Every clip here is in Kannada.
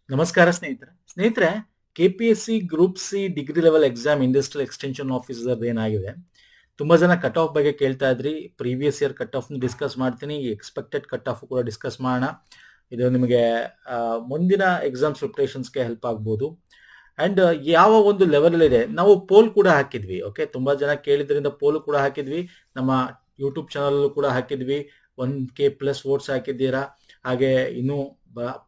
ನಮಸ್ಕಾರ ಸ್ನೇಹಿತರೆ KPSC group C degree level exam industrial extension officer ಏನಾಗಿದೆ, ತುಂಬಾ ಜನ ಕಟ್ ಆಫ್ ಬಗ್ಗೆ ಕೇಳ್ತಾ ಇದ್ರಿ. Previous year cut off discuss ಮಾಡ್ತೀನಿ, ಎಕ್ಸ್ಪೆಕ್ಟೆಡ್ ಕಟ್ ಆಫ್ ಕೂಡ ಡಿಸ್ಕಸ್ ಮಾಡೋಣ. ಇದು ನಿಮಗೆ ಮುಂದಿನ ಎಕ್ಸಾಮ್ಸ್ ಪ್ರಿಪರೇಷನ್ಸ್ಗೆ ಹೆಲ್ಪ್ ಆಗ್ಬೋದು. ಅಂಡ್ ಯಾವ ಒಂದು ಲೆವೆಲ್ ಇದೆ, ನಾವು ಪೋಲ್ ಕೂಡ ಹಾಕಿದ್ವಿ. ಓಕೆ, ತುಂಬಾ ಜನ ಕೇಳಿದ್ರಿಂದ ಪೋಲ್ ಕೂಡ ಹಾಕಿದ್ವಿ, ನಮ್ಮ ಯೂಟ್ಯೂಬ್ ಚಾನಲ್ ಕೂಡ ಹಾಕಿದ್ವಿ. 1K+ ವೋಟ್ಸ್ ಹಾಕಿದ್ದೀರಾ. ಹಾಗೆ ಇನ್ನೂ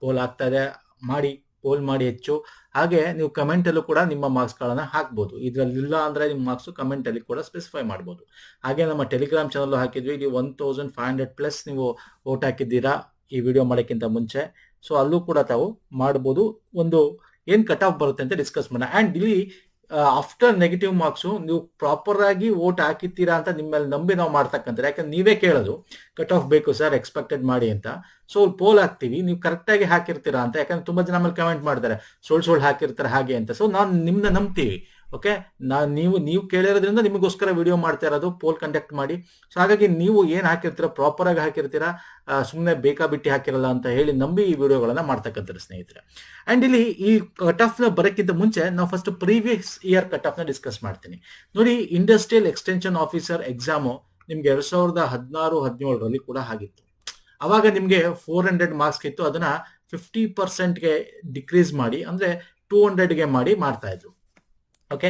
ಪೋಲ್ ಆಗ್ತಾ ಇದೆ, ಮಾಡಿ ಪೋಲ್ ಮಾಡಿ ಹೆಚ್ಚು. ಹಾಗೆ ನೀವು ಕಮೆಂಟ್ ಅಲ್ಲೂ ಕೂಡ ನಿಮ್ಮ ಮಾರ್ಕ್ಸ್ ಗಳನ್ನ ಹಾಕ್ಬೋದು. ಇದ್ರಲ್ಲಿ ಇಲ್ಲ ಅಂದ್ರೆ ನಿಮ್ಮ ಮಾರ್ಕ್ಸ್ ಕಮೆಂಟ್ ಅಲ್ಲಿ ಕೂಡ ಸ್ಪೆಸಿಫೈ ಮಾಡ್ಬೋದು. ಹಾಗೆ ನಮ್ಮ ಟೆಲಿಗ್ರಾಮ್ ಚಾನಲ್ ಹಾಕಿದ್ವಿ, ನೀವು 1500+ ನೀವು ವೋಟ್ ಹಾಕಿದ್ದೀರಾ ಈ ವಿಡಿಯೋ ಮಾಡೋಕ್ಕಿಂತ ಮುಂಚೆ. ಸೊ ಅಲ್ಲೂ ಕೂಡ ತಾವು ಮಾಡ್ಬೋದು. ಒಂದು ಏನ್ ಕಟ್ ಆಫ್ ಬರುತ್ತೆ ಅಂತ ಡಿಸ್ಕಸ್ ಮಾಡೋಣ. ಅಂಡ್ ಇಲ್ಲಿ ಆಫ್ಟರ್ ನೆಗೆಟಿವ್ ಮಾರ್ಕ್ಸ್ ನೀವು ಪ್ರಾಪರ್ ಆಗಿ ವೋಟ್ ಹಾಕಿರ್ತೀರಾ ಅಂತ ನಿಮ್ಮ ಮೇಲೆ ನಂಬಿ ನಾವು ಮಾಡ್ತಕ್ಕಂಥ, ಯಾಕಂದ್ರೆ ನೀವೇ ಕೇಳೋದು ಕಟ್ ಆಫ್ ಬೇಕು ಸರ್ ಎಕ್ಸ್ಪೆಕ್ಟೆಡ್ ಮಾಡಿ ಅಂತ. ಸೊ ಪೋಲ್ ಹಾಕ್ತಿವಿ, ನೀವು ಕರೆಕ್ಟ್ ಆಗಿ ಹಾಕಿರ್ತೀರಾ ಅಂತ. ಯಾಕಂದ್ರೆ ತುಂಬಾ ಜನ ಮೇಲೆ ಕಮೆಂಟ್ ಮಾಡ್ತಾರೆ ಸುಳ್ಳು ಹಾಕಿರ್ತಾರೆ ಹಾಗೆ ಅಂತ. ಸೊ ನಾವು ನಿಮ್ನ ನಂಬ್ತೀವಿ. ಓಕೆ, ನೀವು ಕೇಳಿರೋದ್ರಿಂದ ನಿಮಗೋಸ್ಕರ ವಿಡಿಯೋ ಮಾಡ್ತಾ ಇರೋದು, ಪೋಲ್ ಕಂಡಕ್ಟ್ ಮಾಡಿ. ಸೊ ಹಾಗಾಗಿ ನೀವು ಏನ್ ಹಾಕಿರ್ತೀರಾ ಪ್ರಾಪರ್ ಆಗಿ ಹಾಕಿರ್ತೀರಾ, ಸುಮ್ಮನೆ ಬೇಕಾಬಿಟ್ಟಿ ಹಾಕಿರಲ್ಲ ಅಂತ ಹೇಳಿ ನಂಬಿ ಈ ವಿಡಿಯೋಗಳನ್ನ ಮಾಡ್ತಕ್ಕಂಥ ಸ್ನೇಹಿತರೆ. ಅಂಡ್ ಇಲ್ಲಿ ಈ ಕಟ್ ಆಫ್ ನ ಬರೋಕ್ಕಿಂತ ಮುಂಚೆ ನಾವು first previous year cut off ನ ಡಿಸ್ಕಸ್ ಮಾಡ್ತೀನಿ. ನೋಡಿ, ಇಂಡಸ್ಟ್ರಿಯಲ್ ಎಕ್ಸ್ಟೆನ್ಷನ್ ಆಫೀಸರ್ ಎಕ್ಸಾಮು ನಿಮ್ಗೆ 2016-17 ಕೂಡ ಆಗಿತ್ತು. ಅವಾಗ ನಿಮ್ಗೆ 400 ಮಾರ್ಕ್ಸ್ ಇತ್ತು, ಅದನ್ನ 50%ಗೆ ಡಿಕ್ರೀಸ್ ಮಾಡಿ, ಅಂದ್ರೆ 200ಗೆ ಮಾಡಿ ಮಾಡ್ತಾ ಇದ್ರು. ಓಕೆ,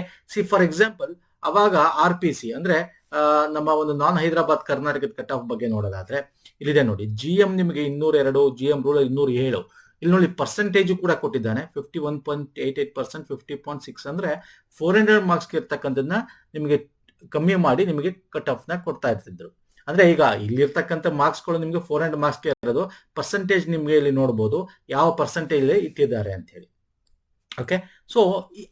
ಫಾರ್ ಎಕ್ಸಾಂಪಲ್ ಅವಾಗ RPC ಅಂದ್ರೆ ನಮ್ಮ ಒಂದು ನಾನ್ ಹೈದರಾಬಾದ್ ಕರ್ನಾಟಕದ ಕಟ್ ಆಫ್ ಬಗ್ಗೆ ನೋಡೋದಾದ್ರೆ ಇಲ್ಲಿದೆ ನೋಡಿ. GM ನಿಮಗೆ 202, GM ರೂರಲ್ 207. ಇಲ್ಲಿ ನೋಡಿ ಪರ್ಸೆಂಟೇಜ್ ಕೂಡ ಕೊಟ್ಟಿದ್ದಾನೆ, 51.88%, 50.6. ಅಂದ್ರೆ 400 ಮಾರ್ಕ್ಸ್ ಇರ್ತಕ್ಕಂಥದ್ದನ್ನ ನಿಮಗೆ ಕಮ್ಮಿ ಮಾಡಿ ನಿಮಗೆ ಕಟ್ ಆಫ್ ನ ಕೊಡ್ತಾ ಇರ್ತಿದ್ರು. ಅಂದ್ರೆ ಈಗ ಇಲ್ಲಿರ್ತಕ್ಕಂಥ ಮಾರ್ಕ್ಸ್ಗಳು ನಿಮ್ಗೆ 400 ಮಾರ್ಕ್ಸ್ಗೆ ಇರೋದು, ಪರ್ಸೆಂಟೇಜ್ ನಿಮ್ಗೆ ಇಲ್ಲಿ ನೋಡ್ಬೋದು ಯಾವ ಪರ್ಸೆಂಟೇಜ್ ಇಟ್ಟಿದ್ದಾರೆ ಅಂತ ಹೇಳಿ. ಓಕೆ, ಸೊ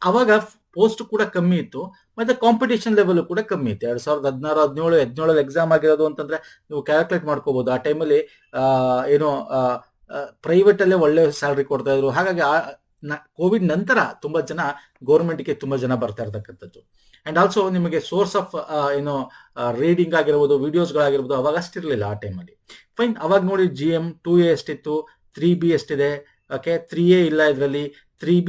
ಅವಾಗ ಪೋಸ್ಟ್ ಕೂಡ ಕಮ್ಮಿ ಇತ್ತು, ಮತ್ತೆ ಕಾಂಪಿಟೇಷನ್ ಲೆವೆಲ್ ಕೂಡ ಕಮ್ಮಿ ಇತ್ತು. 2016-17 ಎಕ್ಸಾಮ್ ಆಗಿರೋದು ಅಂತಂದ್ರೆ ನೀವು ಕ್ಯಾಲ್ಕುಲೇಟ್ ಮಾಡ್ಕೋಬಹುದು. ಆ ಟೈಮಲ್ಲಿ ಏನೋ ಪ್ರೈವೇಟ್ ಅಲ್ಲೇ ಒಳ್ಳೆ ಸ್ಯಾಲ್ರಿ ಕೊಡ್ತಾ ಇದ್ರು. ಹಾಗಾಗಿ ಕೋವಿಡ್ ನಂತರ ತುಂಬಾ ಜನ ಗೌರ್ಮೆಂಟ್ಗೆ ತುಂಬಾ ಜನ ಬರ್ತಾ ಇರ್ತಕ್ಕಂಥದ್ದು. ಅಂಡ್ ಆಲ್ಸೋ ನಿಮಗೆ ಸೋರ್ಸ್ ಆಫ್ ಏನೋ ರೀಡಿಂಗ್ ಆಗಿರ್ಬೋದು, ವಿಡಿಯೋಸ್ಗಳಾಗಿರ್ಬೋದು, ಅವಾಗ ಅಷ್ಟಿರ್ಲಿಲ್ಲ ಆ ಟೈಮಲ್ಲಿ. ಫೈನ್, ಅವಾಗ ನೋಡಿ GM 2A ಎಷ್ಟಿತ್ತು, 3B ಎಷ್ಟಿದೆ. ಓಕೆ, 3A ಇಲ್ಲ ಇದರಲ್ಲಿ. 3B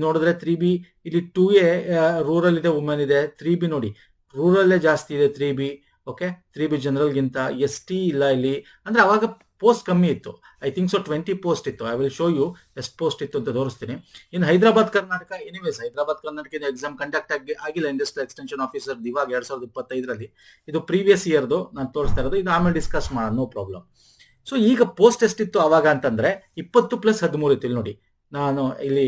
ನೋಡಿದ್ರೆ 3B ಇಲ್ಲಿ 2A ರೂರಲ್ ಇದೆ, ವುಮೆನ್ ಇದೆ. 3B ನೋಡಿ ರೂರಲ್ಲೇ ಜಾಸ್ತಿ ಇದೆ 3B. Okay, 3B ಜನರಲ್ಗಿಂತ. ST ಇಲ್ಲ ಇಲ್ಲಿ. ಅಂದ್ರೆ ಅವಾಗ ಪೋಸ್ಟ್ ಕಮ್ಮಿ ಇತ್ತು. ಐ ಥಿಂಕ್ ಸೊ 20 ಪೋಸ್ಟ್ ಇತ್ತು. ಐ ವಿಲ್ ಶೋ ಯು ಎಷ್ಟು ಪೋಸ್ಟ್ ಇತ್ತು ಅಂತ ತೋರಿಸ್ತೀನಿ. ಇನ್ನು ಹೈದರಾಬಾದ್ ಕರ್ನಾಟಕ, ಎನಿವೇಸ್ ಹೈದರಾಬಾದ್ ಕರ್ನಾಟಕದ ಎಕ್ಸಾಮ್ ಕಂಡಕ್ಟ್ ಆಗಿಲ್ಲ ಇಂಡಸ್ಟ್ರಿಯಲ್ ಎಕ್ಸ್ಟೆನ್ಷನ್ ಆಫೀಸರ್ ಇವಾಗ 2025ರಲ್ಲಿ. ಇದು ಪ್ರೀವಿಯಸ್ ಇಯರ್ದು ನಾನು ತೋರಿಸ್ತಾ ಇರೋದು. ಇದು ಆಮೇಲೆ ಡಿಸ್ಕಸ್ ಮಾಡೋಣ, ನೋ ಪ್ರಾಬ್ಲಮ್. ಸೊ ಈಗ ಪೋಸ್ಟ್ ಎಷ್ಟಿತ್ತು ಅವಾಗ ಅಂತಂದ್ರೆ 20+13 ಇತ್ತು. ಇಲ್ಲಿ ನೋಡಿ, ನಾನು ಇಲ್ಲಿ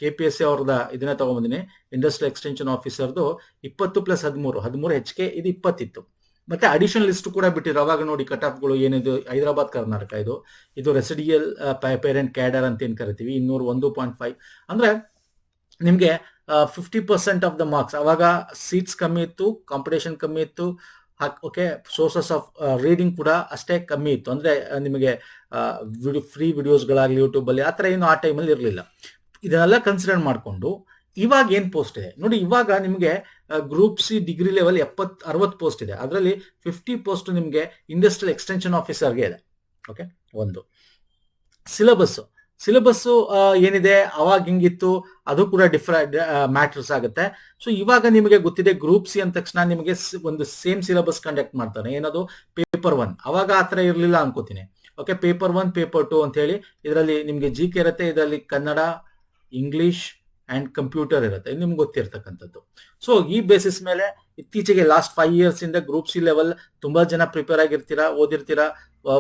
KPSC ಅವ್ರದ ಇದನ್ನ ತಗೊಂಡ್ಬಂದಿನಿ, ಇಂಡಸ್ಟ್ರಿಯಲ್ ಎಕ್ಸ್ಟೆನ್ಷನ್ ಆಫೀಸರ್ದು 20+13 ಹೆಚ್ಚಿಗೆ ಇದು 20 ಇತ್ತು. ಮತ್ತೆ ಅಡಿಷನಲ್ ಲಿಸ್ಟ್ ಕೂಡ ಬಿಟ್ಟಿದ್ರು ಅವಾಗ. ನೋಡಿ ಕಟ್ ಆಫ್ಗಳು ಏನಿದು, ಹೈದರಾಬಾದ್ ಕರ್ನಾಟಕ ಇದು ರೆಸಿಡಿಯಲ್ ಪೇರೆಂಟ್ ಕ್ಯಾಡರ್ ಅಂತ ಏನ್ ಕರಿತೀವಿ, 201.5. ಅಂದ್ರೆ ನಿಮ್ಗೆ 50% ಆಫ್ ದ ಮಾರ್ಕ್ಸ್. ಅವಾಗ ಸೀಟ್ಸ್ ಕಮ್ಮಿ ಇತ್ತು, ಕಾಂಪಿಟೇಷನ್ ಕಮ್ಮಿ ಇತ್ತು. ಓಕೆ, ಸೋರ್ಸಸ್ ಆಫ್ ರೀಡಿಂಗ್ ಕೂಡ ಅಷ್ಟೇ ಕಮ್ಮಿ ಇತ್ತು. ಅಂದ್ರೆ ನಿಮಗೆ ಫ್ರೀ ವಿಡಿಯೋಸ್ಗಳಾಗಲಿ ಯೂಟ್ಯೂಬ್ ಅಲ್ಲಿ, ಆತರ ಏನು ಆ ಟೈಮಲ್ಲಿ ಇರಲಿಲ್ಲ. ಇದನ್ನೆಲ್ಲ ಕನ್ಸಿಡರ್ ಮಾಡಿಕೊಂಡು ಇವಾಗ ಏನ್ ಪೋಸ್ಟ್ ಇದೆ ನೋಡಿ. ಇವಾಗ ನಿಮಗೆ group C degree level 60 post ಇದೆ. ಅದರಲ್ಲಿ 50 ಪೋಸ್ಟ್ ನಿಮಗೆ ಇಂಡಸ್ಟ್ರಿಯಲ್ ಎಕ್ಸ್ಟೆನ್ಷನ್ ಆಫೀಸರ್ಗೆ ಇದೆ. ಓಕೆ, ಒಂದು ಸಿಲೆಬಸ್ ಏನಿದೆ ಅವಾಗ ಹಿಂಗಿತ್ತು, ಅದು ಕೂಡ ಡಿಫರೆಂಟ್ ಮ್ಯಾಟರ್ಸ್ ಆಗುತ್ತೆ. ಸೊ ಇವಾಗ ನಿಮಗೆ ಗೊತ್ತಿದೆ, ಗ್ರೂಪ್ ಸಿ ಅಂದ ತಕ್ಷಣ ನಿಮಗೆ ಒಂದು ಸೇಮ್ ಸಿಲೆಬಸ್ ಕಂಡಕ್ಟ್ ಮಾಡ್ತಾನೆ. ಏನದು, ಪೇಪರ್ 1. ಅವಾಗ ಆತರ ಇರಲಿಲ್ಲ ಅನ್ಕೋತೀನಿ. ಓಕೆ, ಪೇಪರ್ 1, ಪೇಪರ್ 2 ಅಂತ ಹೇಳಿ ಇದರಲ್ಲಿ ನಿಮಗೆ GK ಇರುತ್ತೆ. ಇದರಲ್ಲಿ ಕನ್ನಡ, ಇಂಗ್ಲಿಷ್ ಅಂಡ್ ಕಂಪ್ಯೂಟರ್ ಇರುತ್ತೆ, ನಿಮ್ಗೆ ಗೊತ್ತಿರ್ತಕ್ಕಂಥದ್ದು. ಸೊ ಈ ಬೇಸಿಸ್ ಮೇಲೆ ಇತ್ತೀಚೆಗೆ ಲಾಸ್ಟ್ 5 years ಇಂದ ಗ್ರೂಪ್ ಸಿ ಲೆವೆಲ್ ತುಂಬಾ ಜನ ಪ್ರಿಪೇರ್ ಆಗಿರ್ತೀರಾ, ಓದಿರ್ತೀರಾ.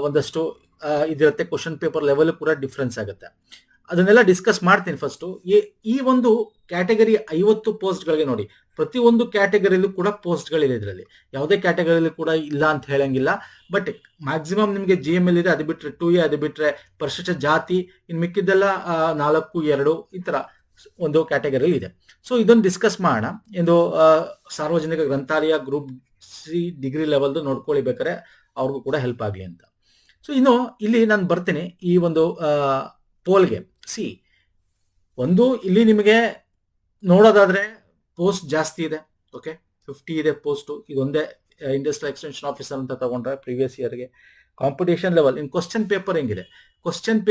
ಒಂದಷ್ಟು ಇದಿರುತ್ತೆ, ಕ್ವಶನ್ ಪೇಪರ್ ಲೆವೆಲ್ ಕೂಡ ಡಿಫ್ರೆನ್ಸ್ ಆಗುತ್ತೆ. ಅದನ್ನೆಲ್ಲ ಡಿಸ್ಕಸ್ ಮಾಡ್ತೀನಿ. ಫಸ್ಟ್ ಈ ಒಂದು ಕ್ಯಾಟಗರಿ 50 ಪೋಸ್ಟ್ಗಳಿಗೆ ನೋಡಿ, ಪ್ರತಿ ಒಂದು ಕ್ಯಾಟಗರಿಲೂ ಕೂಡ ಪೋಸ್ಟ್ಗಳಿದೆ. ಇದರಲ್ಲಿ ಯಾವುದೇ ಕ್ಯಾಟಗರಿಲಿ ಕೂಡ ಇಲ್ಲ ಅಂತ ಹೇಳಂಗಿಲ್ಲ. ಬಟ್ ಮ್ಯಾಕ್ಸಿಮಮ್ ನಿಮಗೆ GML ಇದೆ, ಅದು ಬಿಟ್ರೆ 2A, ಅದು ಬಿಟ್ರೆ ಪರಿಶಿಷ್ಟ ಜಾತಿ, ಇನ್ ಮಿಕ್ಕಿದ್ದೆಲ್ಲ 4, 2 ಈ ತರ ಒಂದು ಕ್ಯಾಟಗರಿ ಇದೆ. ಸೊ ಇದನ್ನು ಡಿಸ್ಕಸ್ ಮಾಡೋಣ. ಎಂದು ಸಾರ್ವಜನಿಕ ಗ್ರಂಥಾಲಯ ಗ್ರೂಪ್ ಸಿ ಡಿಗ್ರಿ ಲೆವೆಲ್ದು ನೋಡ್ಕೊಳ್ಳಿ, ಬೇಕಾರೆ ಅವ್ರಿಗೂ ಕೂಡ ಹೆಲ್ಪ್ ಆಗಲಿ ಅಂತ. ಸೊ ಇನ್ನು ಇಲ್ಲಿ ನಾನು ಬರ್ತೀನಿ ಈ ಒಂದು ಪೋಲ್ಗೆ. ಇಲ್ಲಿ ನಿಮಗೆ ನೋಡೋದಾದ್ರೆ ಪೋಸ್ಟ್ ಜಾಸ್ತಿ ಇದೆ. ಓಕೆ, 50 ಇದೆ ಪೋಸ್ಟ್. ಇದೊಂದೇ ಇಂಡಸ್ಟ್ರಿಯಲ್ ಎಕ್ಸ್ಟೆನ್ಷನ್ ಆಫೀಸರ್ ಅಂತ ತಗೊಂಡ್ರೆ ಪ್ರೀವಿಯಸ್ ಇಯರ್ಗೆ. Competition level in question paper ಹೆಂಗಿದೆ, ಕ್ವಶನ್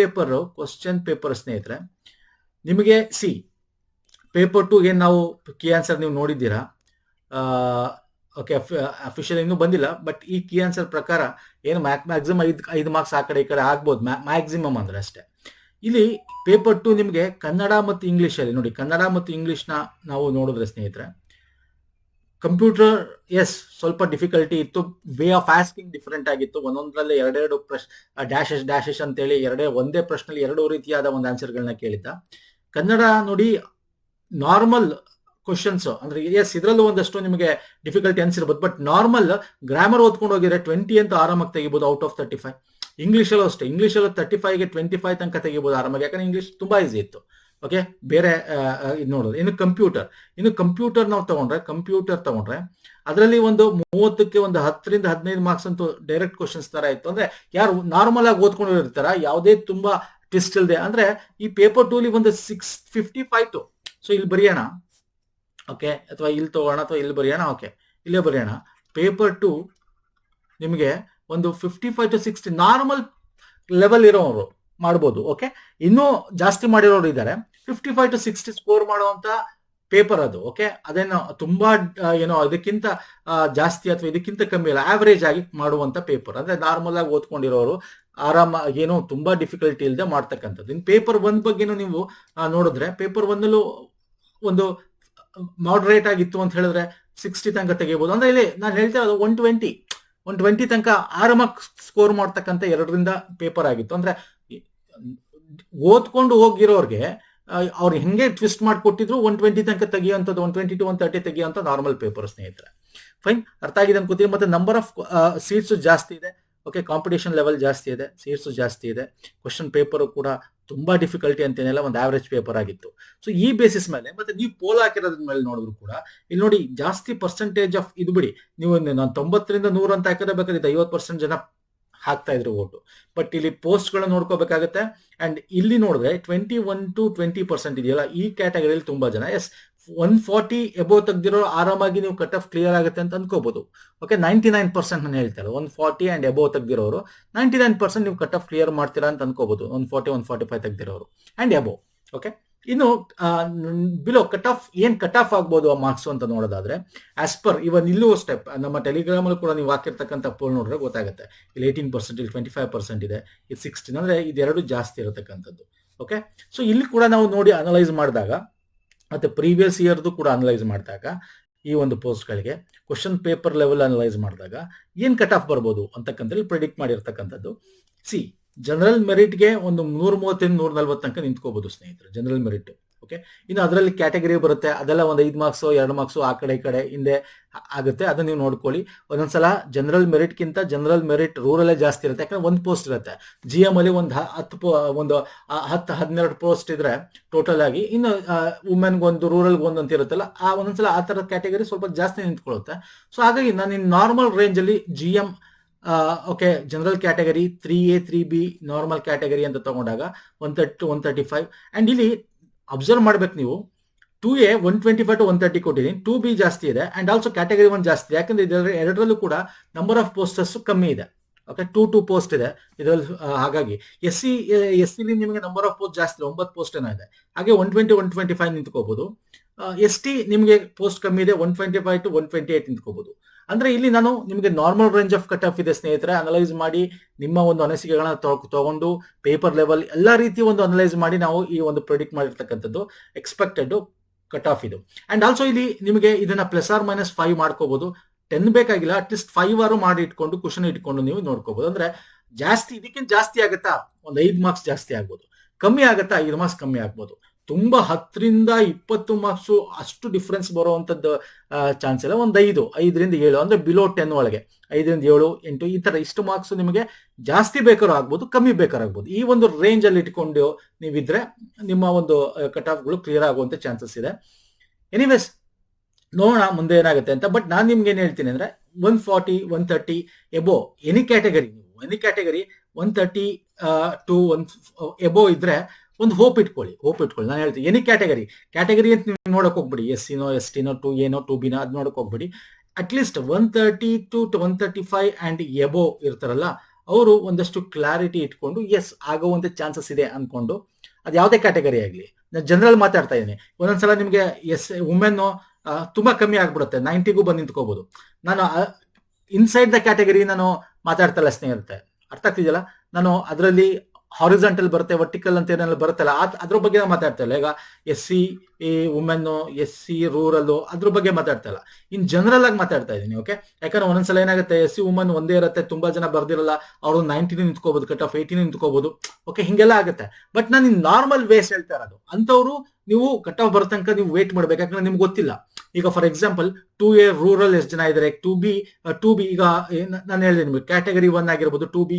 ಪೇಪರ್ ಸ್ನೇಹಿತರೆ ನಿಮಗೆ ಪೇಪರ್ 2 ಏನು ನಾವು ಕೀ ಆನ್ಸರ್ ನೀವು ನೋಡಿದ್ದೀರಾ, ಓಕೆ ಅಫಿಷಿಯಲ್ ಇನ್ನೂ ಬಂದಿಲ್ಲ, ಬಟ್ ಈ ಕೀ ಆನ್ಸರ್ ಪ್ರಕಾರ ಏನು ಮ್ಯಾಕ್ಸಿಮಮ್ 5 ಮಾರ್ಕ್ಸ್ ಆ ಕಡೆ ಈ ಕಡೆ ಆಗ್ಬೋದು, ಮ್ಯಾಕ್ಸಿಮಮ್ ಅಂದ್ರೆ ಅಷ್ಟೇ. ಇಲ್ಲಿ ಪೇಪರ್ 2 ನಿಮಗೆ ಕನ್ನಡ ಮತ್ತು ಇಂಗ್ಲೀಷಲ್ಲಿ ನೋಡಿ, ಕನ್ನಡ ಮತ್ತು ಇಂಗ್ಲೀಷ್ನ ನಾವು ನೋಡಿದ್ರೆ ಸ್ನೇಹಿತರೆ, ಕಂಪ್ಯೂಟರ್ ಸ್ವಲ್ಪ ಡಿಫಿಕಲ್ಟಿ ಇತ್ತು, ವೇ ಆಫ್ ಆಸ್ಕಿಂಗ್ ಡಿಫರೆಂಟ್ ಆಗಿತ್ತು, ಒಂದೊಂದರಲ್ಲಿ ಎರಡೆರಡು ಡ್ಯಾಶಸ್ ಅಂತೇಳಿ ಒಂದೇ ಪ್ರಶ್ನೆಯಲ್ಲಿ 2 ರೀತಿಯಾದ ಒಂದು ಆನ್ಸರ್ಗಳನ್ನ ಕೇಳಿದ್ದ. ಕನ್ನಡ ನೋಡಿ ನಾರ್ಮಲ್ ಕ್ವಶನ್ಸ್ ಅಂದ್ರೆ ಇದರಲ್ಲೂ ಒಂದಷ್ಟು ನಿಮಗೆ ಡಿಫಿಕಲ್ಟಿ ಅನ್ಸಿರ್ಬೋದು, ಬಟ್ ನಾರ್ಮಲ್ ಗ್ರಾಮರ್ ಓದ್ಕೊಂಡು ಹೋಗಿದ್ರೆ 20 ಅಂತ ಆರಾಮಾಗಿ ತೆಗಿಬೋದು ಔಟ್ ಆಫ್ 35. ಇಂಗ್ಲೀಷಲ್ಲೂ ಅಷ್ಟೇ, ಇಂಗ್ಲೀಷಲ್ಲೂ 35ಗೆ 25 ತನಕ ತೆಗಿಬೋದು ಆರಾಮಾಗಿ, ಯಾಕಂದ್ರೆ ಇಂಗ್ಲೀಷ್ ತುಂಬಾ ಈಸಿ ಇತ್ತು. ಓಕೆ, ಬೇರೆ ಇದು ನೋಡೋದು. ಇನ್ನು ಕಂಪ್ಯೂಟರ್ ನಾವು ತಗೊಂಡ್ರೆ ಅದರಲ್ಲಿ ಒಂದು 30ಕ್ಕೆ ಒಂದು 10ರಿಂದ 15 ಮಾರ್ಕ್ಸ್ ಅಂತೂ ಡೈರೆಕ್ಟ್ ಕ್ವಶನ್ಸ್ ತರ ಇತ್ತು. ಅಂದ್ರೆ ಯಾರು ನಾರ್ಮಲ್ ಆಗಿ ಓದ್ಕೊಂಡು ಇರ್ತಾರ, ಯಾವುದೇ ತುಂಬಾ ಟ್ವಿಸ್ಟ್ ಇಲ್ಲದೆ. ಅಂದ್ರೆ ಈ ಪೇಪರ್ 2 ಒಂದು 655. ಸೊ ಇಲ್ಲಿ ಬರೆಯೋಣ, ಓಕೆ, ಅಥವಾ ಇಲ್ಲಿ ತಗೋಣ ಅಥವಾ ಇಲ್ಲಿ ಬರೆಯೋಣ, ಓಕೆ ಇಲ್ಲೇ ಬರೆಯೋಣ. ಪೇಪರ್ 2 ನಿಮಗೆ ಒಂದು 55 to 60 ನಾರ್ಮಲ್ ಲೆವೆಲ್ ಇರೋರು ಮಾಡ್ಬೋದು. ಓಕೆ, ಇನ್ನೂ ಜಾಸ್ತಿ ಮಾಡಿರೋರು ಇದ್ದಾರೆ, 55 to 60 ಸ್ಕೋರ್ ಮಾಡುವಂತ ಪೇಪರ್ ಅದು. ಓಕೆ, ಅದೇನು ತುಂಬಾ ಇದಕ್ಕಿಂತ ಜಾಸ್ತಿ ಅಥವಾ ಇದಕ್ಕಿಂತ ಕಮ್ಮಿ ಇಲ್ಲ, ಆವರೇಜ್ ಆಗಿ ಮಾಡುವಂತ ಪೇಪರ್. ಅಂದ್ರೆ ನಾರ್ಮಲ್ ಆಗಿ ಓದ್ಕೊಂಡಿರೋರು ಆರಾಮ, ಏನೋ ತುಂಬಾ ಡಿಫಿಕಲ್ಟಿ ಇಲ್ಲದೆ ಮಾಡ್ತಕ್ಕಂಥದ್ದು. ಇನ್ನು ಪೇಪರ್ 1 ಬಗ್ಗೆನೂ ನೀವು ನೋಡಿದ್ರೆ, ಪೇಪರ್ 1 ಒಂದು ಮಾಡ್ರೇಟ್ ಆಗಿತ್ತು ಅಂತ ಹೇಳಿದ್ರೆ 60 ತನಕ ತೆಗಿಬಹುದು. ಅಂದ್ರೆ ಇಲ್ಲಿ ನಾನು ಹೇಳ್ತಾ ಇರೋದು 120 ತನಕ ಆರಾಮಾಗಿ ಸ್ಕೋರ್ ಮಾಡ್ತಕ್ಕಂಥ 2ರಿಂದ ಪೇಪರ್ ಆಗಿತ್ತು. ಅಂದ್ರೆ ಓದ್ಕೊಂಡು ಹೋಗಿರೋರ್ಗೆ ಅವ್ರು ಹೆಂಗೆ ಟ್ವಿಸ್ಟ್ ಮಾಡಿಕೊಟ್ಟಿದ್ರು 120 ತನಕ ತೆಗಿಯುವಂಥದ್ದು, 120 to 130 ತೆಗಿಯುವಂಥ ನಾರ್ಮಲ್ ಪೇಪರ್ ಸ್ನೇಹಿತರೆ. ಫೈನ್, ಅರ್ಥ ಆಗಿದೆ ಅನ್ಕೋತೀನಿ. ಮತ್ತೆ ನಂಬರ್ ಆಫ್ ಸೀಟ್ಸ್ ಜಾಸ್ತಿ ಇದೆ. ಓಕೆ, ಕಾಂಪಿಟೇಷನ್ ಲೆವೆಲ್ ಜಾಸ್ತಿ ಇದೆ, ಸೀಟ್ಸ್ ಜಾಸ್ತಿ ಇದೆ. ಕ್ವಶನ್ ಪೇಪರ್ ಕೂಡ ತುಂಬಾ ಡಿಫಿಕಲ್ಟಿ ಅಂತೇನೆಲ್ಲ ಒಂದು ಆವರೇಜ್ ಪೇಪರ್ ಆಗಿತ್ತು. ಸೊ ಈ ಬೇಸಿಸ್ ಮೇಲೆ ಮತ್ತೆ ನೀವು ಪೋಲ್ ಹಾಕಿರೋದ್ರ ಮೇಲೆ ನೋಡಿದ್ರು ಕೂಡ ಇಲ್ಲಿ ನೋಡಿ ಜಾಸ್ತಿ ಪರ್ಸೆಂಟೇಜ್ ಆಫ್ ಇದು ಬಿಡಿ, ನೀವು ನಾನು 90ರಿಂದ 100 ಅಂತ ಹಾಕಿದ್ರೆ ಬೇಕಾದ್ರೆ 50% ಜನ ಹಾಕ್ತಾ ಇದ್ರು ಓಟು. ಬಟ್ ಇಲ್ಲಿ ಪೋಸ್ಟ್ ಗಳನ್ನ ನೋಡ್ಕೋಬೇಕಾಗತ್ತೆ. ಅಂಡ್ ಇಲ್ಲಿ ನೋಡಿದ್ರೆ 21 to 20% ಇದೆಯಲ್ಲ, ಈ ಕ್ಯಾಟಗರಿಯಲ್ಲಿ ತುಂಬಾ ಜನ 140 ಎಬೋ ತೆಗ್ದಿರೋ ಆರಾಮಾಗಿ ನೀವು ಕಟ್ ಆಫ್ ಕ್ಲಿಯರ್ ಆಗುತ್ತೆ ಅಂತ ಅನ್ಕೋಬಹುದು. ಓಕೆ, 99% ನಾನು ಹೇಳ್ತಾರೆ 140 ಅಂಡ್ ಎಬೋ ತೆಗ್ದಿರೋರು 99% ನೀವು ಕಟ್ ಆಫ್ ಕ್ಲಿಯರ್ ಮಾಡ್ತೀರಾ ಅಂತ ಅನ್ಕೋಬಹುದು. 140 145 ತೆಗ್ದಿರೋರು ಅಂಡ್ ಎಬೋ. ಓಕೆ, ಇನ್ನು ಬಿಲೋ ಕಟ್ ಆಫ್ ಆಗ್ಬೋದು ಆ ಮಾರ್ಕ್ಸ್ ಅಂತ ನೋಡೋದಾದ್ರೆ, ಆಸ್ ಪರ್ ಇವನ್ ಇಲ್ಲೂ ಸ್ಟೆಪ್ ನಮ್ಮ ಟೆಲಿಗ್ರಾಮ್ ಅಲ್ಲಿ ಕೂಡ ನೀವು ಹಾಕಿರ್ತಕ್ಕಂಥ ಪೋಲ್ ನೋಡಿದ್ರೆ ಗೊತ್ತಾಗುತ್ತೆ. ಇಲ್ಲಿ 18%, ಇಲ್ಲಿ 25% ಇದೆ, ಇದು 16, ಅಂದ್ರೆ ಇದೆರಡು ಜಾಸ್ತಿ ಇರತಕ್ಕಂಥದ್ದು. ಓಕೆ, ಸೊ ಇಲ್ಲಿ ಕೂಡ ನಾವು ನೋಡಿ ಅನಲೈಸ್ ಮಾಡಿದಾಗ ಮತ್ತೆ ಪ್ರೀವಿಯಸ್ ಇಯರ್ದು ಕೂಡ ಅನಲೈಸ್ ಮಾಡಿದಾಗ ಈ ಒಂದು ಪೋಸ್ಟ್ಗಳಿಗೆ ಕ್ವಶನ್ ಪೇಪರ್ ಲೆವೆಲ್ ಅನಲೈಸ್ ಮಾಡಿದಾಗ ಏನ್ ಕಟ್ ಆಫ್ ಬರ್ಬೋದು ಅಂತಕ್ಕಂಥದ್ದು ಪ್ರಿಡಿಕ್ಟ್ ಮಾಡಿರ್ತಕ್ಕಂಥದ್ದು. ಜನರಲ್ ಮೆರಿಟ್ಗೆ ಒಂದು 135 140 ತನಕ ನಿಂತ್ಕೋಬಹುದು ಸ್ನೇಹಿತರೆ, ಜನರಲ್ ಮೆರಿಟ್. ಓಕೆ, ಇನ್ನು ಅದರಲ್ಲಿ ಕ್ಯಾಟಗರಿ ಬರುತ್ತೆ, ಅದೆಲ್ಲ ಒಂದು 5 ಮಾರ್ಕ್ಸ್ 2 ಮಾರ್ಕ್ಸ್ ಆ ಕಡೆ ಈ ಕಡೆ ಹಿಂದೆ ಆಗುತ್ತೆ, ಅದನ್ನ ನೀವು ನೋಡ್ಕೊಳ್ಳಿ. ಒಂದೊಂದ್ಸಲ ಜನರಲ್ ಮೆರಿಟ್ ರೂರಲ್ಲೇ ಜಾಸ್ತಿ ಇರುತ್ತೆ, ಯಾಕಂದ್ರೆ ಒಂದು ಪೋಸ್ಟ್ ಇರುತ್ತೆ. GM ಅಲ್ಲಿ ಒಂದು 10-12 ಪೋಸ್ಟ್ ಇದ್ರೆ ಟೋಟಲ್ ಆಗಿ, ಇನ್ನು ವುಮೆನ್ಗೆ ಒಂದು, ರೂರಲ್ಗೆ ಒಂದು ಅಂತ ಇರುತ್ತಲ್ಲ, ಆ ಒಂದೊಂದ್ಸಲ ಆ ತರದ ಕ್ಯಾಟಗರಿ ಸ್ವಲ್ಪ ಜಾಸ್ತಿ ನಿಂತ್ಕೊಳ್ಳುತ್ತೆ. ಸೊ ಹಾಗಾಗಿ ನಾನು ಇನ್ ನಾರ್ಮಲ್ ರೇಂಜ್ ಅಲ್ಲಿ GM okay, general category 3A 3B normal category ಅಂತ ತಗೊಂಡಾಗ 130 to 135. ಅಂಡ್ ಇಲ್ಲಿ ಅಬ್ಸರ್ವ್ ಮಾಡ್ಬೇಕು ನೀವು, 2A 125 to 130 ಕೊಟ್ಟಿದ್ದೀನಿ, 2B ಜಾಸ್ತಿ ಇದೆ ಅಂಡ್ ಆಲ್ಸೋ ಕ್ಯಾಟಗರಿ 1 ಜಾಸ್ತಿ ಇದೆ, ಯಾಕಂದ್ರೆ ಎರಡರಲ್ಲೂ ಕೂಡ ನಂಬರ್ ಆಫ್ ಪೋಸ್ಟರ್ಸ್ ಕಮ್ಮಿ ಇದೆ. ಓಕೆ, 2 ಪೋಸ್ಟ್ ಇದೆ ಇದರಲ್ಲಿ. ಹಾಗಾಗಿ ಎಸ್ ಸಿ ನಿಮಗೆ ನಂಬರ್ ಆಫ್ ಪೋಸ್ಟ್ ಜಾಸ್ತಿ ಇದೆ, 9 ಪೋಸ್ಟ್ ಏನೋ ಇದೆ, ಹಾಗೆ 120 125 ನಿಂತ್ಕೋಬಹುದು. ST ನಿಮಗೆ ಪೋಸ್ಟ್ ಕಮ್ಮಿ ಇದೆ, 125 to 128 ನಿಂತ್ಕೋಬಹುದು. ಅಂದ್ರೆ ಇಲ್ಲಿ ನಾನು ನಿಮಗೆ normal range off cut off ಇದೆ ಸ್ನೇಹಿತರೆ, ಅನಲೈಸ್ ಮಾಡಿ ನಿಮ್ಮ ಒಂದು ಅನಿಸಿಕೆಗಳನ್ನ ತಗೊಂಡು ಪೇಪರ್ ಲೆವೆಲ್ ಎಲ್ಲಾ ರೀತಿ ಒಂದು ಅನಲೈಸ್ ಮಾಡಿ ನಾವು ಈ ಒಂದು ಪ್ರೆಡಿಕ್ಟ್ ಮಾಡಿರ್ತಕ್ಕಂಥದ್ದು ಎಕ್ಸ್ಪೆಕ್ಟೆಡ್ ಕಟ್ ಆಫ್ ಇದು. ಅಂಡ್ ಆಲ್ಸೋ ಇಲ್ಲಿ ನಿಮಗೆ ಇದನ್ನ +or-5 ಮಾಡ್ಕೋಬಹುದು. 10 ಬೇಕಾಗಿಲ್ಲ, ಅಟ್ಲೀಸ್ಟ್ 5 ಆರು ಮಾಡಿ ಇಟ್ಕೊಂಡು ಕ್ವಶನ್ ಇಟ್ಕೊಂಡು ನೀವು ನೋಡ್ಕೋಬಹುದು. ಅಂದ್ರೆ ಜಾಸ್ತಿ ಇದಕ್ಕಿಂತ ಜಾಸ್ತಿ ಆಗುತ್ತಾ, ಒಂದು 5 ಮಾರ್ಕ್ಸ್ ಜಾಸ್ತಿ ಆಗ್ಬೋದು, ಕಮ್ಮಿ ಆಗುತ್ತಾ 5 ಮಾರ್ಕ್ಸ್ ಕಮ್ಮಿ ಆಗ್ಬೋದು. ತುಂಬಾ 10ರಿಂದ 20 ಮಾರ್ಕ್ಸ್ ಅಷ್ಟು ಡಿಫ್ರೆನ್ಸ್ ಬರುವಂತದ್ದು ಚಾನ್ಸ್ ಇಲ್ಲ. ಒಂದು 5ರಿಂದ 7 ಅಂದ್ರೆ ಬಿಲೋ 10 ಒಳಗೆ 5ರಿಂದ 7 8 ಈ ತರ ಇಷ್ಟು ಮಾರ್ಕ್ಸ್ ನಿಮಗೆ ಜಾಸ್ತಿ ಬೇಕಾದ್ರೂ ಆಗ್ಬೋದು, ಕಮ್ಮಿ ಬೇಕಾದ್ರೂ ಆಗ್ಬೋದು. ಈ ಒಂದು ರೇಂಜ್ ಅಲ್ಲಿ ಇಟ್ಕೊಂಡು ನೀವಿದ್ರೆ ನಿಮ್ಮ ಒಂದು ಕಟ್ ಆಫ್ ಗಳು ಕ್ಲಿಯರ್ ಆಗುವಂತ ಚಾನ್ಸಸ್ ಇದೆ. ಎನಿವೇಸ್ ನೋಡೋಣ ಮುಂದೆ ಏನಾಗುತ್ತೆ ಅಂತ. ಬಟ್ ನಾನು ನಿಮ್ಗೆ ಏನ್ ಹೇಳ್ತೀನಿ ಅಂದ್ರೆ 140 130 above any category 130 to 1 above ಇದ್ರೆ ಒಂದು ಹೋಪ್ ಇಟ್ಕೊಳ್ಳಿ. ನಾನು ಹೇಳ್ತೀನಿ ಎನಿ ಕ್ಯಾಟಗರಿ ಅಂತ ನೀವು ನೋಡಕ್ ಹೋಗ್ಬಿಡಿ, SC-ನೋ ST-ನೋ 2A-ನೋ 2B-ನೋ ಅದ್ ನೋಡಕ್ ಹೋಗ್ಬಿಡಿ. ಅಟ್ಲೀಸ್ಟ್ 130 to 135 ಅಂಡ್ ಎಬೋ ಇರ್ತಾರಲ್ಲ ಅವರು ಒಂದಷ್ಟು ಕ್ಲಾರಿಟಿ ಇಟ್ಕೊಂಡು ಎಸ್ ಆಗುವಂತೆ ಚಾನ್ಸಸ್ ಇದೆ ಅನ್ಕೊಂಡು ಅದು ಯಾವುದೇ ಕ್ಯಾಟಗರಿ ಆಗಲಿ, ನಾನು ಜನರಲ್ ಮಾತಾಡ್ತಾ ಇದ್ದೀನಿ. ಒಂದೊಂದ್ಸಲ ನಿಮಗೆ ಎಸ್ ವುಮೆನ್ ತುಂಬಾ ಕಮ್ಮಿ ಆಗ್ಬಿಡುತ್ತೆ, 90ಗೂ ಬಂದು ನಿಂತ್ಕೋಬಹುದು. ನಾನು ಇನ್ಸೈಡ್ ದ ಕ್ಯಾಟಗರಿ ನಾನು ಮಾತಾಡ್ತಾ ಇಲ್ಲ ಸ್ನೇಹಿತರೆ, ಅರ್ಥ ಆಗ್ತಿದೆಯಲ್ಲ. ನಾನು ಅದರಲ್ಲಿ ಹಾರಿಜಾಂಟಲ್ ಬರುತ್ತೆ, ವರ್ಟಿಕಲ್ ಅಂತ ಏನೆಲ್ಲ ಬರುತ್ತಲ್ಲ ಅದ್ರ ಬಗ್ಗೆ ನಾವು ಮಾತಾಡ್ತಾ ಇಲ್ಲ. ಈಗ SC ವುಮೆನ್, SC ರೂರಲ್ ಅದ್ರ ಬಗ್ಗೆ ಮಾತಾಡ್ತಾ ಇಲ್ಲ, ಇನ್ ಜನರಲ್ ಆಗಿ ಮಾತಾಡ್ತಾ ಇದ್ದೀನಿ. ಓಕೆ, ಯಾಕಂದ್ರೆ ಒಂದೊಂದ್ಸಲ ಏನಾಗುತ್ತೆ, SC ವುಮೆನ್ ಒಂದೇ ಇರುತ್ತೆ, ತುಂಬಾ ಜನ ಬರ್ದಿರಲ್ಲ, ಅವರು 90 ನಿಂತ್ಕೋಬಹುದು, ಕಟ್ ಆಫ್ 80 ನಿಂತ್ಕೋಬಹುದು. ಓಕೆ, ಹಿಂಗೆಲ್ಲ ಆಗುತ್ತೆ. ಬಟ್ ನಾನು ನಾರ್ಮಲ್ ವೇಸ್ ಹೇಳ್ತಾ ಇರೋದು, ಅಂತವ್ರು ನೀವು ಕಟ್ ಆಫ್ ಬರೋ ತನಕ ನೀವು ವೇಟ್ ಮಾಡ್ಬೇಕು, ಯಾಕಂದ್ರೆ ನಿಮ್ಗೆ ಗೊತ್ತಿಲ್ಲ. ಈಗ ಫಾರ್ ಎಕ್ಸಾಂಪಲ್ 2A ರೂರಲ್ ಎಷ್ಟು ಜನ ಇದ್ದಾರೆ, 2B ಈಗ ನಾನು ಹೇಳಿದೆ ನಿಮ್ಗೆ ಕ್ಯಾಟಗರಿ 1 ಆಗಿರ್ಬೋದು, 2B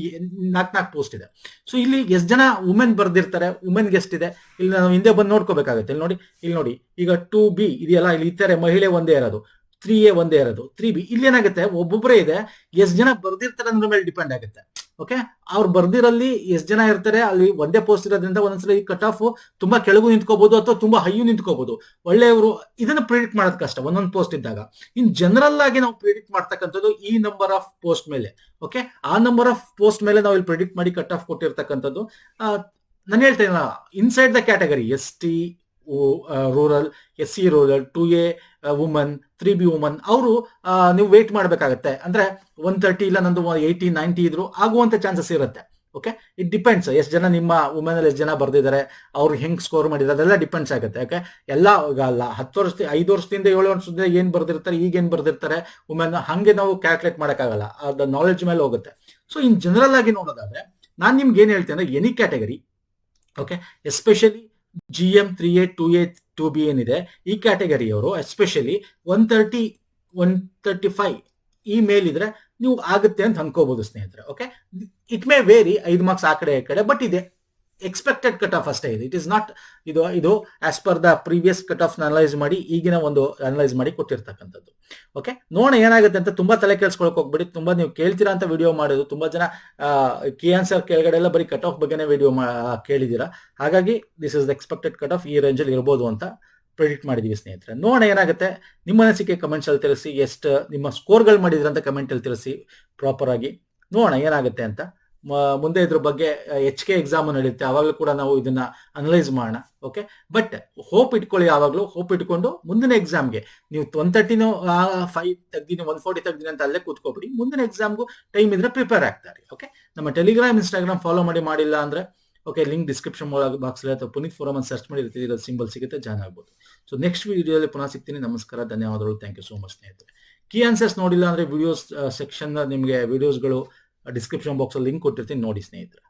4 ಪೋಸ್ಟ್ ಇದೆ. ಸೊ ಇಲ್ಲಿ ಎಷ್ಟು ಜನ ವುಮೆನ್ ಬರ್ದಿರ್ತಾರೆ, ವುಮೆನ್ಗೆ ಎಷ್ಟಿದೆ ಇಲ್ಲಿ ನಾವು ಹಿಂದೆ ಬಂದು ನೋಡ್ಕೋಬೇಕಾಗುತ್ತೆ. ಇಲ್ಲಿ ನೋಡಿ ಈಗ 2B ಇದೆಯಲ್ಲ, ಇಲ್ಲಿ ಇದ್ದಾರೆ ಮಹಿಳೆ ಒಂದೇ ಇರೋದು, 3A ಒಂದೇ ಇರೋದು, 3B ಇಲ್ಲಿ ಏನಾಗುತ್ತೆ ಒಬ್ಬೊಬ್ಬರೇ ಇದೆ, ಎಷ್ಟು ಜನ ಬರ್ದಿರ್ತಾರೆ ಅನ್ನೋದ್ರ ಮೇಲೆ ಡಿಪೆಂಡ್ ಆಗುತ್ತೆ. ಓಕೆ, ಅವ್ರು ಬರ್ದಿರಲ್ಲಿ ಎಷ್ಟು ಜನ ಇರ್ತಾರೆ, ಅಲ್ಲಿ ಒಂದೇ ಪೋಸ್ಟ್ ಇರೋದ್ರಿಂದ ಒಂದೊಂದ್ಸಲ ಈ ಕಟ್ ಆಫ್ ತುಂಬಾ ಕೆಳಗು ನಿಂತ್ಕೋಬಹುದು ಅಥವಾ ತುಂಬಾ ಹೈಯು ನಿಂತ್ಕೋಬಹುದು. ಒಳ್ಳೆಯವರು ಇದನ್ನ ಪ್ರಿಡಿಕ್ಟ್ ಮಾಡೋದು ಕಷ್ಟ ಒಂದೊಂದು ಪೋಸ್ಟ್ ಇದ್ದಾಗ. ಇನ್ ಜನರಲ್ ಆಗಿ ನಾವು ಪ್ರಿಡಿಕ್ಟ್ ಮಾಡ್ತಕ್ಕಂಥದ್ದು ಈ ನಂಬರ್ ಆಫ್ ಪೋಸ್ಟ್ ಮೇಲೆ. ಓಕೆ, ಆ ನಂಬರ್ ಆಫ್ ಪೋಸ್ಟ್ ಮೇಲೆ ನಾವು ಇಲ್ಲಿ ಪ್ರಿಡಿಕ್ಟ್ ಮಾಡಿ ಕಟ್ ಆಫ್ ಕೊಟ್ಟಿರ್ತಕ್ಕಂಥದ್ದು. ನಾನು ಹೇಳ್ತೇನೆ inside the category ST rural, SC rural, 2A woman, 3B woman, ಅವರು ನೀವು ವೇಟ್ ಮಾಡ್ಬೇಕಾಗತ್ತೆ. ಅಂದ್ರೆ 130 ಇಲ್ಲ ನಂದು 80 90 ಇದ್ರು ಆಗುವಂತ ಚಾನ್ಸಸ್ ಇರುತ್ತೆ. ಓಕೆ, ಇಟ್ ಡಿಪೆಂಡ್ಸ್ ಎಷ್ಟು ಜನ ನಿಮ್ಮ ವುಮೆನ್ ಅಲ್ಲಿ ಎಷ್ಟು ಜನ ಬರ್ದಿದ್ದಾರೆ, ಅವ್ರು ಹೆಂಗ್ ಸ್ಕೋರ್ ಮಾಡಿದ್ದಾರೆ, ಅದೆಲ್ಲ ಡಿಪೆಂಡ್ಸ್ ಆಗುತ್ತೆ. ಓಕೆ, ಎಲ್ಲ ಈಗ ಅಲ್ಲ 5 ವರ್ಷದಿಂದ 7 ವರ್ಷದಿಂದ ಏನ್ ಬರ್ದಿರ್ತಾರೆ, ಈಗ ಏನ್ ಬರ್ದಿರ್ತಾರೆ ವುಮೆನ್, ಹಂಗೆ ನಾವು ಕ್ಯಾಲ್ಕುಲೇಟ್ ಮಾಡಕ್ಕಾಗಲ್ಲ, ಅದ ನಾಲೆಡ್ಜ್ ಮೇಲೆ ಹೋಗುತ್ತೆ. ಸೊ ಇನ್ ಜನರಲ್ ಆಗಿ ನೋಡೋದಾದ್ರೆ ನಾನು ನಿಮ್ಗೆ ಏನ್ ಹೇಳ್ತೇನೆ ಅಂದ್ರೆ any category, okay, especially GM 3A 2A 2B ಏನಿದೆ ಈ ಕ್ಯಾಟಗರಿಯವರು ಎಸ್ಪೆಷಲಿ 130 135 ಈ ಮೇಲಿದ್ರೆ ನೀವು ಆಗುತ್ತೆ ಅಂತ ಅನ್ಕೋಬಹುದು ಸ್ನೇಹಿತರೆ. Okay, it may vary 5 marks ಆ ಕಡೆ ಈ ಕಡೆ, ಬಟ್ ಇದೆ ಎಕ್ಸ್ಪೆಕ್ಟೆಡ್ ಕಟ್ ಆಫ್ ಅಷ್ಟೇ ಇದೆ. ಇಟ್ ಇಸ್ ನಾಟ್ ಇದು as per the previous cut off analyse ಮಾಡಿ ಈಗಿನ ಒಂದು ಅನಲೈಸ್ ಮಾಡಿ ಕೊಟ್ಟಿರ್ತಕ್ಕಂಥದ್ದು. ಓಕೆ, ನೋಡೋಣ ಏನಾಗುತ್ತೆ ಅಂತ. ತುಂಬಾ ತಲೆ ಕೆಲ್ಸ್ಕೊಳಕ್ ಹೋಗ್ಬಿಡಿ, ತುಂಬಾ ನೀವು ಕೇಳ್ತೀರಾ ಅಂತ ವಿಡಿಯೋ ಮಾಡೋದು. ತುಂಬಾ ಜನ ಕೀ ಆನ್ಸರ್ ಕೆಳಗಡೆ ಎಲ್ಲ ಬರೀ ಕಟ್ ಆಫ್ ಬಗ್ಗೆನೇ ವಿಡಿಯೋ ಕೇಳಿದೀರಾ, ಹಾಗಾಗಿ this is the expected cut off ಈ ರೇಂಜಲ್ಲಿ ಇರ್ಬೋದು ಅಂತ ಪ್ರೆಡಿಕ್ಟ್ ಮಾಡಿದೀವಿ ಸ್ನೇಹಿತರೆ. ನೋಡೋಣ ಏನಾಗುತ್ತೆ. ನಿಮ್ಮ ಅನಿಸಿಕೆ ಕಮೆಂಟ್ಸ್ ಅಲ್ಲಿ ತಿಳಿಸಿ, ಎಷ್ಟು ನಿಮ್ಮ ಸ್ಕೋರ್ಗಳು ಮಾಡಿದ್ರ ಅಂತ ಕಮೆಂಟ್ ಅಲ್ಲಿ ತಿಳಿಸಿ ಪ್ರಾಪರ್ ಆಗಿ. ನೋಡೋಣ ಏನಾಗುತ್ತೆ ಅಂತ. ಮುಂದೆ ಇದ್ರ ಬಗ್ಗೆ HK ಎಕ್ಸಾಮ್ ನಡೆಯುತ್ತೆ, ಆವಾಗಲೂ ಕೂಡ ನಾವು ಇದನ್ನ ಅನಲೈಸ್ ಮಾಡೋಣ. ಓಕೆ, ಬಟ್ ಹೋಪ್ ಇಟ್ಕೊಳ್ಳಿ, ಯಾವಾಗಲೂ ಹೋಪ್ ಇಟ್ಕೊಂಡು ಮುಂದಿನ ಎಕ್ಸಾಮ್ಗೆ ನೀವು 130 5 ತೆಗ್ದಿನಿ 140 ತೆಗ್ದಿನಿ ಅಂತ ಅಲ್ಲೇ ಕೂತ್ಕೊಬಿಡಿ. ಮುಂದಿನ ಎಕ್ಸಾಮ್ಗೂ ಟೈಮ್ ಇದ್ರೆ ಪ್ರಿಪೇರ್ ಆಗ್ತಾರೆ. ಓಕೆ, ನಮ್ಮ ಟೆಲಿಗ್ರಾಮ್ ಇನ್ಸ್ಟಾಗ್ರಾಮ್ ಫಾಲೋ ಮಾಡಿಲ್ಲ ಅಂದ್ರೆ ಓಕೆ, ಲಿಂಕ್ ಡಿಸ್ಕ್ರಿಪ್ಷನ್ ಬಾಕ್ಸ್ ಅಥವಾ ಪುನೀತ್ ಫೋರಮ್ ಅಂತ ಸರ್ಚ್ ಮಾಡಿ ಇರ್ತೀವಿ, ಸಿಂಬಲ್ ಸಿಗುತ್ತೆ, ಜಾಯ್ನ್ ಆಗ್ಬೋದು. ಸೊ ನೆಕ್ಸ್ಟ್ ವಿಡಿಯೋದಲ್ಲಿ ಪುನಃ ಸಿಗ್ತೀನಿ. ನಮಸ್ಕಾರ, ಧನ್ಯವಾದಗಳು, ಥ್ಯಾಂಕ್ ಯು ಸೋ ಮಚ್ ಸ್ನೇಹಿತರೆ. ಕೀ ಆನ್ಸರ್ಸ್ ನೋಡಿಲ್ಲ ಅಂದ್ರೆ ವಿಡಿಯೋಸ್ ಸೆಕ್ಷನ್ ನಿಮಗೆ ವಿಡಿಯೋಸ್ಗಳು ಡಿಸ್ಕ್ರಿಪ್ಷನ್ ಬಾಕ್ಸ್ ಅಲ್ಲಿ ಲಿಂಕ್ ಕೊಟ್ಟಿರ್ತೀನಿ, ನೋಡಿ ಸ್ನೇಹಿತರೆ.